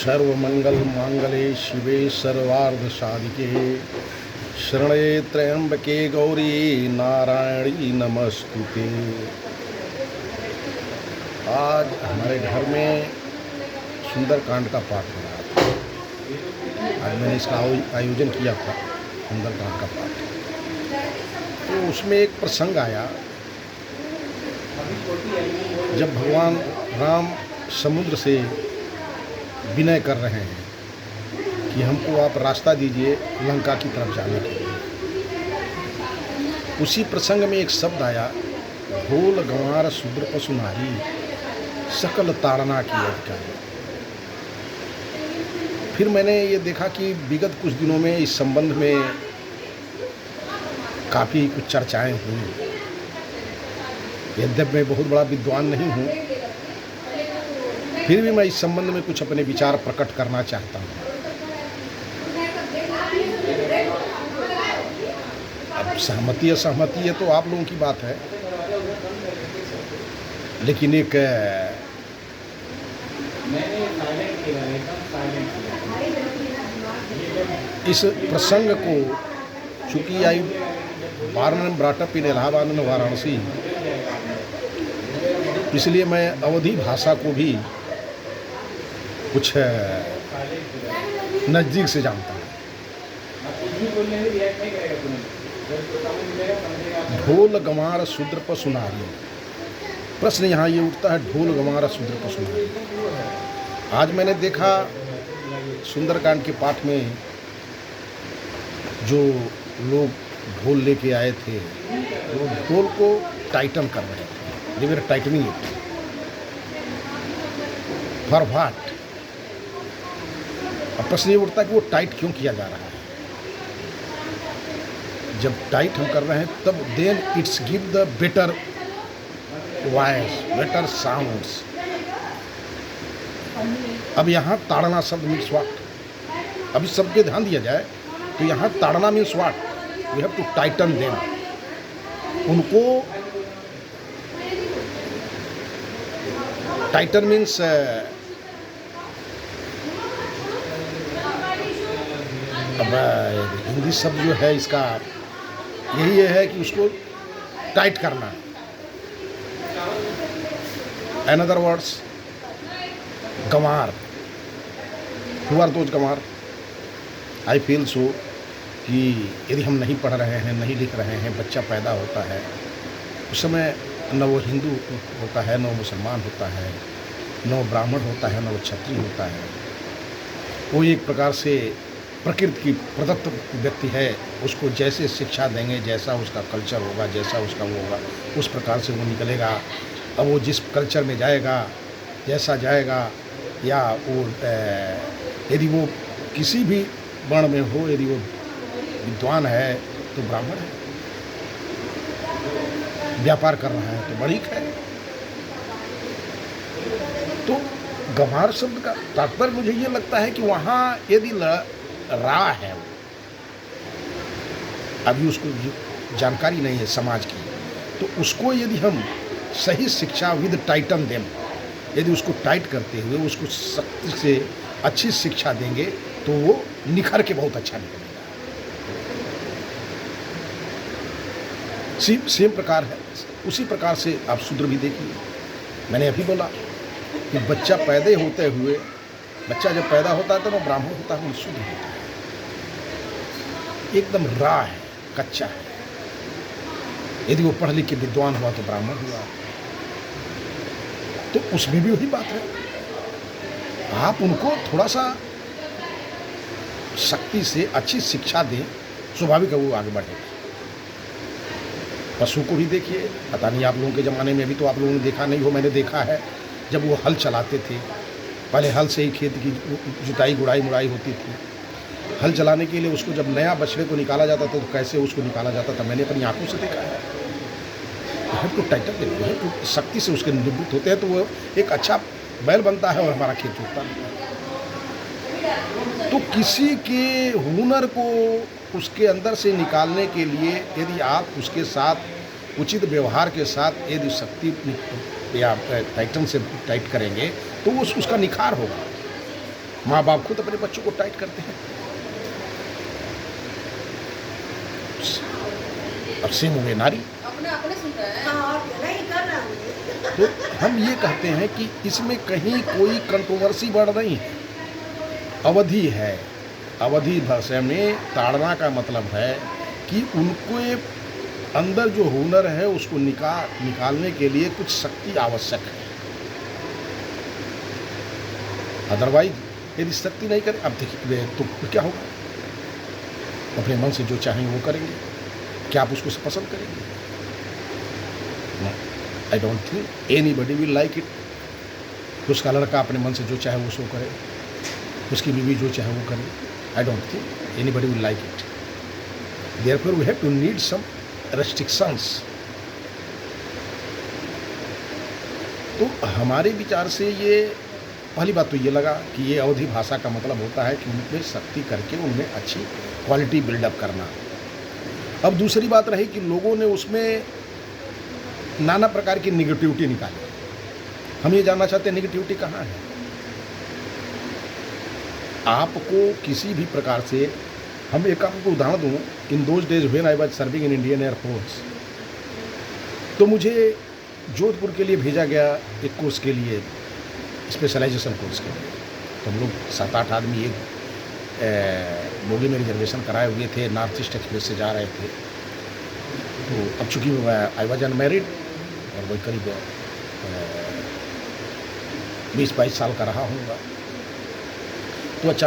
सर्वमंगल मांगले शिवे सर्वार्थ साधिके शरणे त्र्यंबके गौरी नारायणी नमस्तुते। आज हमारे घर में सुंदरकांड का पाठ हो रहा था। आज मैंने इसका आयोजन किया था, सुंदरकांड का पाठ। तो उसमें एक प्रसंग आया जब भगवान राम समुद्र से विनय कर रहे हैं कि हमको आप रास्ता दीजिए लंका की तरफ जाने के लिए। उसी प्रसंग में एक शब्द आया, ढोल गंवार शूद्र पशु नारी सकल ताड़ना की अधिकारी। फिर मैंने ये देखा कि विगत कुछ दिनों में इस संबंध में काफ़ी कुछ चर्चाएं हुई। यद्यपि मैं बहुत बड़ा विद्वान नहीं हूँ, फिर भी मैं इस संबंध में कुछ अपने विचार प्रकट करना चाहता हूँ। अब सहमति असहमति है तो आप लोगों की बात है, लेकिन एक इस प्रसंग को चूंकि आई वाराणसी ब्राटअप इन इलाहाबाद में वाराणसी, इसलिए मैं अवधी भाषा को भी कुछ नज़दीक से जानता हूँ। ढोल गंवार शूद्र पशु नारी। प्रश्न यहाँ ये उठता है, ढोल गंवार शूद्र पशु नारी। आज मैंने देखा सुंदरकांड के पाठ में जो लोग ढोल लेके आए थे, वो ढोल को टाइटन कर रहे थे। दे वर टाइटनिंग इट फॉर व्हाट। अब प्रश्न ये उठता है कि वो टाइट क्यों किया जा रहा है। जब टाइट हम कर रहे हैं तब then it's give the better voice, better sounds. अब यहाँ ताड़ना शब्द मीन्स व्हाट। अब इस शब्द पे ध्यान दिया जाए तो यहाँ ताड़ना means what, we have to tighten them. उनको टाइटन मीन्स अब हिंदी शब्द जो है इसका यही है कि उसको टाइट करना। In other words, Ganwar, who are those Ganwar. I feel so कि यदि हम नहीं पढ़ रहे हैं, नहीं लिख रहे हैं, बच्चा पैदा होता है, उस समय न वो हिंदू होता है, न वो मुसलमान होता है, न वो ब्राह्मण होता है, न वो क्षत्रिय होता है। वो एक प्रकार से प्रकृति की प्रदत्त व्यक्ति है। उसको जैसे शिक्षा देंगे, जैसा उसका कल्चर होगा, जैसा उसका वो होगा, उस प्रकार से वो निकलेगा। अब वो जिस कल्चर में जाएगा, जैसा जाएगा, या वो यदि वो किसी भी वर्ण में हो, यदि वो विद्वान है तो ब्राह्मण है, व्यापार कर रहा है तो बणिक है। तो गंवार शब्द का तात्पर्य मुझे ये लगता है कि वहाँ यदि रा है, अभी उसको जानकारी नहीं है समाज की, तो उसको यदि हम सही शिक्षा विद टाइटन देम, यदि उसको टाइट करते हुए उसको सख्ती से अच्छी शिक्षा देंगे तो वो निखर के बहुत अच्छा निकलेगा। सेम प्रकार है, उसी प्रकार से आप शूद्र भी देखिए। मैंने अभी बोला कि बच्चा पैदा होते हुए, बच्चा जब पैदा होता है तो वो ब्राह्मण होता है, वो शूद्र होता है, एकदम रा है, कच्चा है। यदि वो पढ़ लिख के विद्वान हुआ तो ब्राह्मण हुआ। तो उसमें भी वही बात है, आप उनको थोड़ा सा शक्ति से अच्छी शिक्षा दें, स्वाभाविक है वो आगे बढ़ेगा। पशु को भी देखिए, पता नहीं आप लोगों के ज़माने में भी तो आप लोगों ने देखा नहीं हो, मैंने देखा है जब वो हल चलाते थे, पहले हल से ही खेत की जुताई गुड़ाई मुड़ाई होती थी। हल चलाने के लिए उसको जब नया बछड़े को निकाला जाता था तो कैसे उसको निकाला जाता था, मैंने अपनी आंखों से देखा है। तो टाइटल देंगे तो शक्ति से उसके निवृत्त होते हैं तो वो एक अच्छा बैल बनता है और हमारा खेत जोतता है। तो किसी के हुनर को उसके अंदर से निकालने के लिए यदि आप उसके साथ उचित व्यवहार के साथ यदि शक्ति या टाइटन से टाइट करेंगे तो वो उसका निखार होगा। माँ बाप खुद अपने बच्चों को टाइट करते हैं। अब सेम हो गए नारी। अपने अपने सुन रहे हैं। हाँ, और क्या, नहीं कर रहा हूँ। तो हम ये कहते हैं कि इसमें कहीं कोई कंट्रोवर्सी बढ़ नहीं है, अवधि है। अवधि भाषा में ताड़ना का मतलब है कि उनको अंदर जो हुनर है उसको निकालने के लिए कुछ शक्ति आवश्यक है। अदरवाइज यदि शक्ति नहीं करे, अब देखिए तो क्या होगा, अपने मन से जो चाहेंगे वो करेंगे, क्या आप उसको पसंद करेंगे? आई don't think anybody will like it. उसका लड़का अपने मन से जो चाहे वो सो करे, उसकी बीवी जो चाहे वो करे। I don't think anybody will like it. Therefore we have to need some restrictions. तो हमारे विचार से ये पहली बात तो ये लगा कि ये अवधि भाषा का मतलब होता है कि उनमें शक्ति करके उनमें अच्छी क्वालिटी बिल्डअप करना। अब दूसरी बात रही कि लोगों ने उसमें नाना प्रकार की निगेटिविटी निकाली। हम ये जानना चाहते हैं निगेटिविटी कहाँ है। आपको किसी भी प्रकार से, हम एक आपको उदाहरण दूँ, in those days when I was serving in Indian air force, तो मुझे जोधपुर के लिए भेजा गया एक कोर्स के लिए, स्पेशलाइजेशन कोर्स के लिए। तो हम लोग 7-8 आदमी एक बोगी में रिजर्वेशन कराए हुए थे, नॉर्थ ईस्ट एक्सप्रेस से जा रहे थे। तो अब चूँकि आई वाज अनमैरिड और वही करीब 20-22 साल का रहा हूँगा,